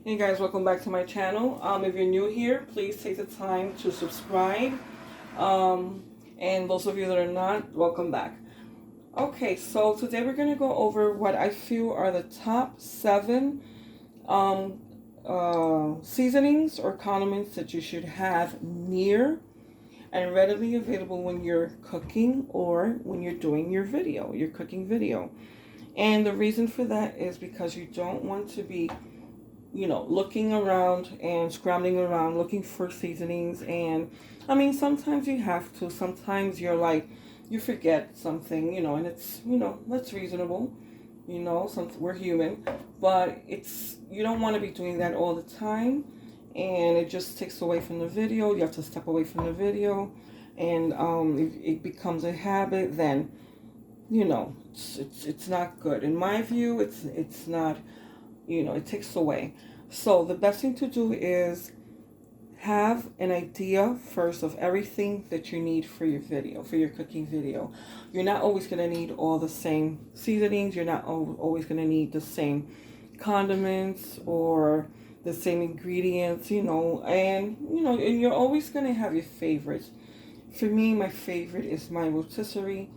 Hey guys, welcome back to my channel. If you're new here, please take the time to subscribe. And those of you that are not, welcome back. Okay, so today we're going to go over what I feel are the top 7 seasonings or condiments that you should have near and readily available when you're cooking or when you're doing your video, your cooking video. And the reason for that is because you don't want to be looking around and scrambling around looking for seasonings. And I mean, sometimes you have to, sometimes you're like, you forget something, and it's, that's reasonable, we're human, but you don't want to be doing that all the time, and it just takes away from the video. You have to step away from the video, and if it becomes a habit, then, it's not good. In my view, it's not, it takes away. So the best thing to do is have an idea first of everything that you need for your video, for your cooking video. You're not always going to need all the same seasonings. You're not always going to need the same condiments or the same ingredients, and you're always going to have your favorites. For me, my favorite is my rotisserie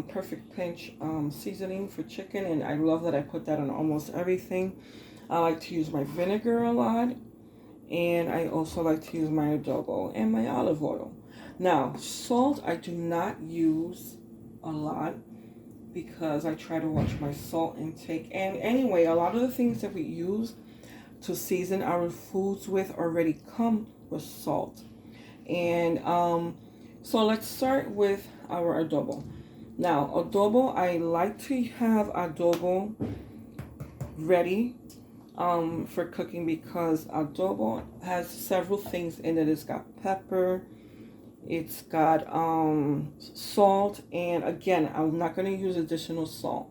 perfect pinch seasoning for chicken, and I love that I put that on almost everything. I like to use my vinegar a lot, and I also like to use my adobo and my olive oil. Now, salt I do not use a lot because I try to watch my salt intake. And anyway, a lot of the things that we use to season our foods with already come with salt. And so let's start with our adobo. Now, adobo, I like to have adobo ready for cooking because adobo has several things in it. It's got pepper, it's got salt, and again, I'm not going to use additional salt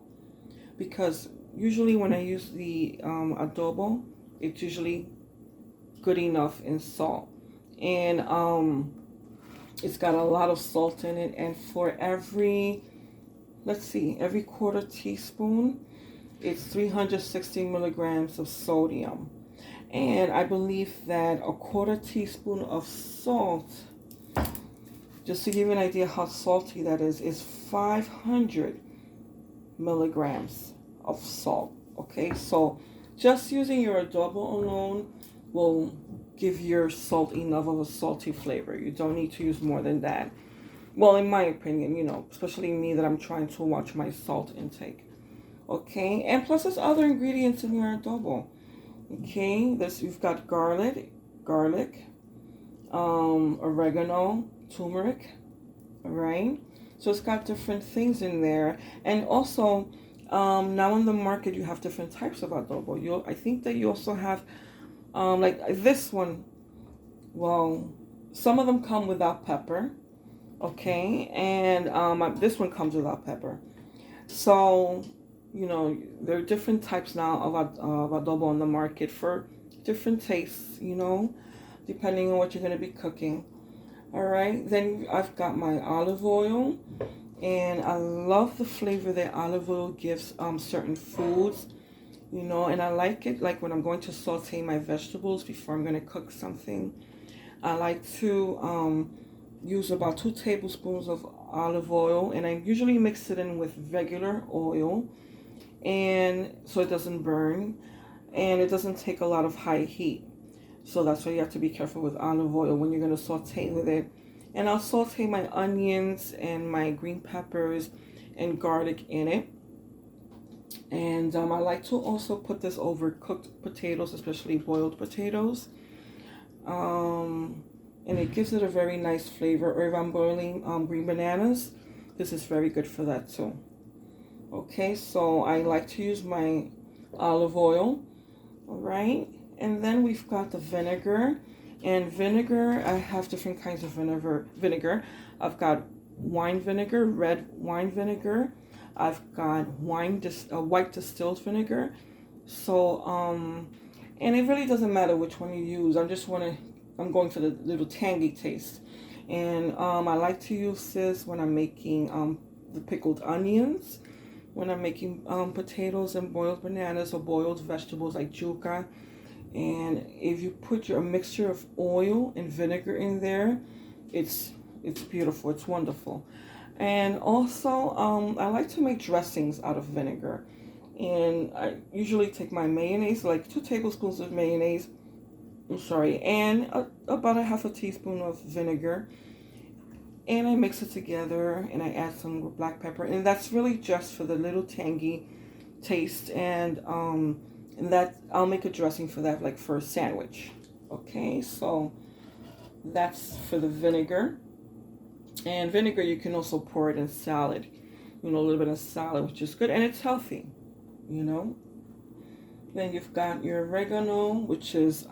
because usually when I use the adobo, it's usually good enough in salt. And it's got a lot of salt in it, and for every quarter teaspoon, it's 360 milligrams of sodium. And I believe that a quarter teaspoon of salt, just to give you an idea how salty that is 500 milligrams of salt. Okay, so just using your adobo alone will give your salt enough of a salty flavor. You don't need to use more than that. Well, in my opinion, especially me that I'm trying to watch my salt intake. Okay, and plus there's other ingredients in your adobo. Okay, you've got garlic, oregano, turmeric. All right, so it's got different things in there. And also, now on the market you have different types of adobo. I think that you also have, like this one. Well, some of them come without pepper. Okay, and this one comes without pepper. So, there are different types now of adobo on the market for different tastes, depending on what you're going to be cooking. All right, then I've got my olive oil, and I love the flavor that olive oil gives certain foods, and I like it like when I'm going to saute my vegetables before I'm going to cook something. I like to use about 2 tablespoons of olive oil, and I usually mix it in with regular oil, and so it doesn't burn and it doesn't take a lot of high heat. So that's why you have to be careful with olive oil when you're going to saute with it. And I'll saute my onions and my green peppers and garlic in it. And I like to also put this over cooked potatoes, especially boiled potatoes. And it gives it a very nice flavor. Or if I'm boiling green bananas, this is very good for that too. Okay, so I like to use my olive oil. All right, and then we've got the vinegar. And vinegar, I have different kinds of vinegar. I've got wine vinegar, red wine vinegar. I've got white distilled vinegar. So, and it really doesn't matter which one you use. I'm going for the little tangy taste. And I like to use this when I'm making the pickled onions, when I'm making potatoes and boiled bananas or boiled vegetables like yuca. And if you put a mixture of oil and vinegar in there, it's beautiful. It's wonderful. And also, I like to make dressings out of vinegar. And I usually take my mayonnaise, like 2 tablespoons of mayonnaise, I'm sorry, and about a half a teaspoon of vinegar. And I mix it together and I add some black pepper. And that's really just for the little tangy taste. And that I'll make a dressing for that, like for a sandwich. Okay, so that's for the vinegar. And vinegar, you can also pour it in salad, a little bit of salad, which is good, and it's healthy, you know. Then you've got your oregano, which is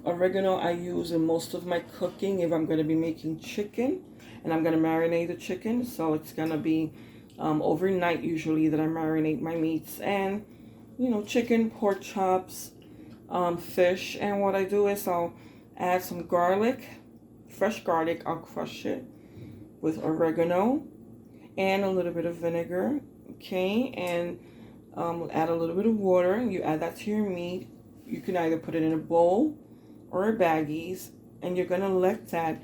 oregano I use in most of my cooking if I'm going to be making chicken, and I'm going to marinate the chicken. So it's going to be overnight usually that I marinate my meats, and chicken, pork chops, fish. And what I do is I'll add some garlic, fresh garlic. I'll crush it with oregano and a little bit of vinegar. Okay, and add a little bit of water. You add that to your meat. You can either put it in a bowl or a baggies, and you're gonna let that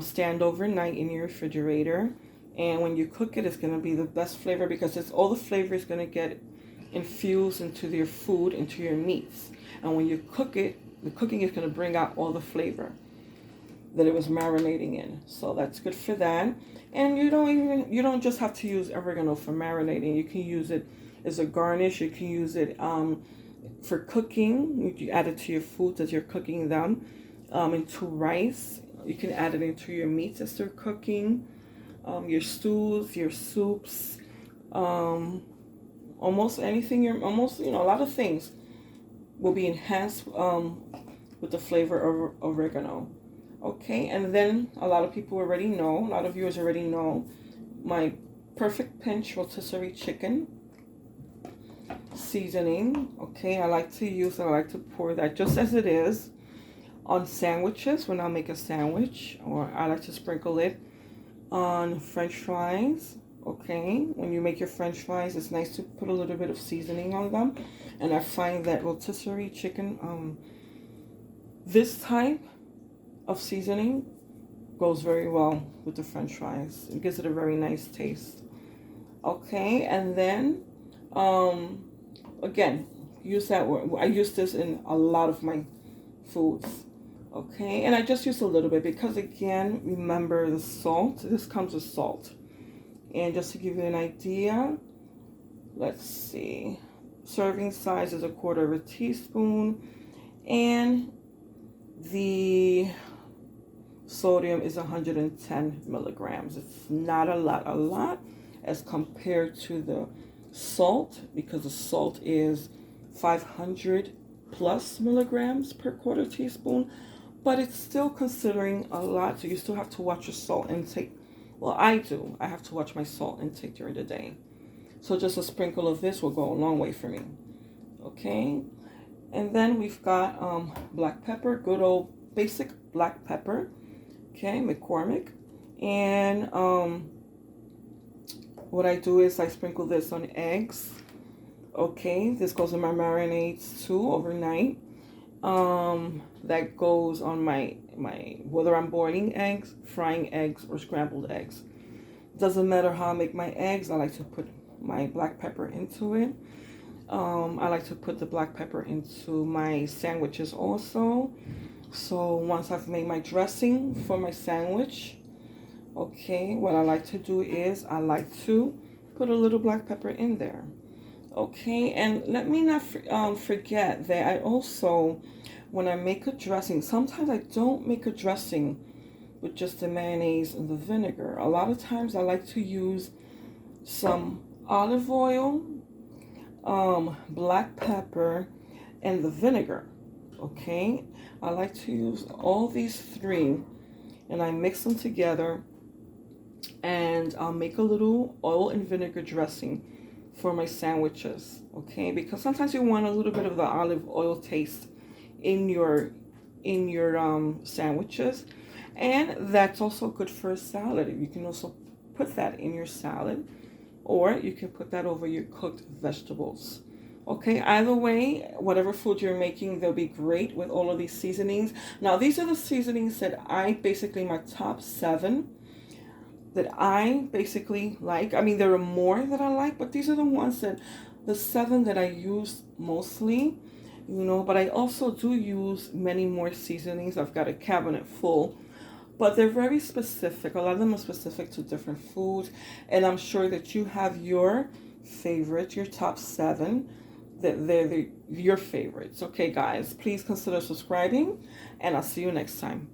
stand overnight in your refrigerator. And when you cook it, it's gonna be the best flavor, because it's all the flavor is gonna get infused into your food, into your meats. And when you cook it, the cooking is gonna bring out all the flavor that it was marinating in. So that's good for that. And you don't just have to use oregano for marinating. You can use it as a garnish. You can use it for cooking. You add it to your foods as you're cooking them, into rice. You can add it into your meats as they're cooking, your stews, your soups, almost anything. A lot of things will be enhanced with the flavor of oregano. Okay, and then a lot of viewers already know my perfect pinch rotisserie chicken seasoning. Okay, I like to pour that just as it is on sandwiches when I make a sandwich, or I like to sprinkle it on French fries. Okay, when you make your French fries, it's nice to put a little bit of seasoning on them. And I find that rotisserie chicken, this type of seasoning goes very well with the French fries. It gives it a very nice taste. Okay, and then again, use that word. I use this in a lot of my foods. Okay, and I just use a little bit because, again, remember the salt. This comes with salt. And just to give you an idea, let's see, serving size is 1/4 teaspoon, and the sodium is 110 milligrams. It's not a lot as compared to the salt, because the salt is 500 plus milligrams per 1/4 teaspoon, but it's still considering a lot. So you still have to watch your salt intake. Well, I do. I have to watch my salt intake during the day. So just a sprinkle of this will go a long way for me. Okay, and then we've got black pepper, good old basic black pepper. Okay, McCormick. And what I do is I sprinkle this on eggs. Okay, this goes in my marinades too overnight. That goes on my whether I'm boiling eggs, frying eggs, or scrambled eggs. Doesn't matter how I make my eggs. I like to put my black pepper into it. I like to put the black pepper into my sandwiches also. So once I've made my dressing for my sandwich, okay, what I like to do is I like to put a little black pepper in there. Okay, and let me not forget that I also, when I make a dressing, sometimes I don't make a dressing with just the mayonnaise and the vinegar. A lot of times I like to use some olive oil, black pepper, and the vinegar. Okay, I like to use all these three, and I mix them together, and I'll make a little oil and vinegar dressing for my sandwiches. Okay, because sometimes you want a little bit of the olive oil taste in your sandwiches, and that's also good for a salad. You can also put that in your salad, or you can put that over your cooked vegetables. Okay, either way, whatever food you're making, they'll be great with all of these seasonings. Now, these are the seasonings that I basically, my top 7 that I basically like. I mean, there are more that I like, but these are the ones that, the 7 that I use mostly, but I also do use many more seasonings. I've got a cabinet full, but they're very specific. A lot of them are specific to different foods, and I'm sure that you have your favorite, your top 7, that your favorites. Okay, guys, please consider subscribing, and I'll see you next time.